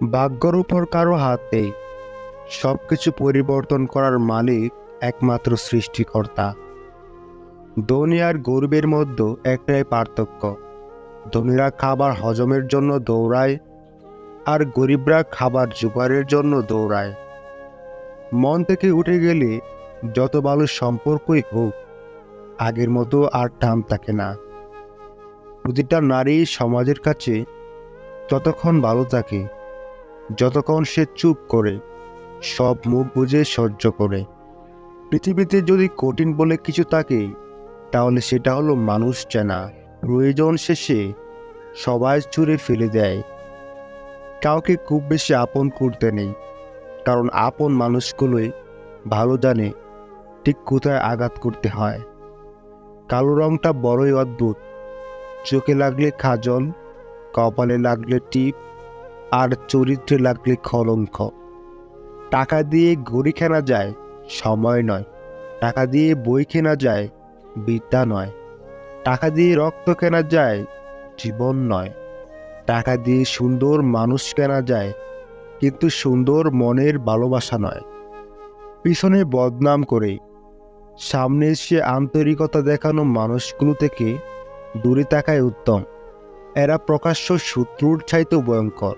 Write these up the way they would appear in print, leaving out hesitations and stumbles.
ভাগ্যের উপর কারো হাত নেই। সবকিছু পরিবর্তন করার মালিক একমাত্র সৃষ্টিকর্তা। ধনী আর গরিবের মধ্যে একটাই পার্থক্য, ধনীরা খাবার হজমের জন্য দৌড়ায় আর গরিবরা খাবার জোগাড়ের জন্য দৌড়ায়। মন থেকে উঠে গেলে যত ভালো সম্পর্কই হোক, আগের মতো আর টান থাকে না। প্রতিটা নারী সমাজের কাছে ততক্ষণ ভালো থাকে যতক্ষণ সে চুপ করে, সব মুখ বুজে সহ্য করে। পৃথিবীতে যদি কঠিন বলে কিছু থাকে, তাহলে সেটা হলো মানুষ চেনা। প্রয়োজন শেষে সবাই ছুঁড়ে ফেলে দেয়। কাউকে খুব বেশি আপন করতে নেই, কারণ আপন মানুষগুলোই ভালো জানে ঠিক কোথায় আঘাত করতে হয়। কালো রংটা বড়ই অদ্ভুত। চোখে লাগলে কাজল, কপালে লাগলে টিপ, আর চরিত্রে লাগলে কলঙ্ক। টাকা দিয়ে ঘড়ি কেনা যায়, সময় নয়। টাকা দিয়ে বই কেনা যায়, বিদ্যা নয়। টাকা দিয়ে রক্ত কেনা যায়, জীবন নয়। টাকা দিয়ে সুন্দর মানুষ কেনা যায়, কিন্তু সুন্দর মনের ভালোবাসা নয়। পিছনে বদনাম করে সামনে এসে আন্তরিকতা দেখানো মানুষগুলো থেকে দূরে থাকাই উত্তম। এরা প্রকাশ্য শত্রুর চাইতেও ভয়ঙ্কর।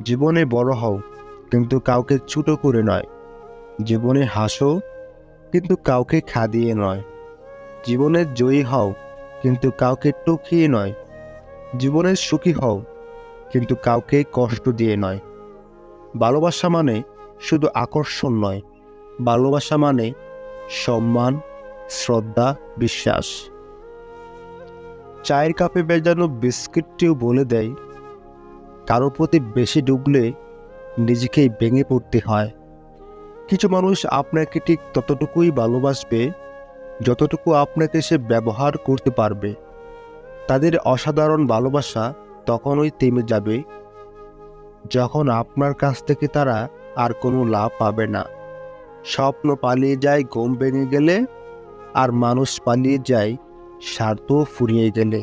জীবনে বড় হও, কিন্তু কাউকে ছোট করে নয়। জীবনে হাসো, কিন্তু কাউকে খাদিয়ে নয়। জীবনে জয়ী হও, কিন্তু কাউকে টুকিয়ে নয়। জীবনে সুখী হও, কিন্তু কাউকে কষ্ট দিয়ে নয়। ভালোবাসা মানে শুধু আকর্ষণ নয়, ভালোবাসা মানে সম্মান, শ্রদ্ধা, বিশ্বাস। চায়ের কাপে ভেজানো বিস্কিটটিও বলে দেয়, কারো প্রতি বেশি ডুবলে নিজেকেই ভেঙে পড়তে হয়। কিছু মানুষ আপনাকে ঠিক ততটুকুই ভালোবাসবে যতটুকু আপনাকে সে ব্যবহার করতে পারবে। তাদের অসাধারণ ভালোবাসা তখনই থেমে যাবে যখন আপনার কাছ থেকে তারা আর কোনো লাভ পাবে না। স্বপ্ন পালিয়ে যায় ঘুম ভেঙে গেলে, আর মানুষ পালিয়ে যায় স্বার্থ ফুরিয়ে গেলে।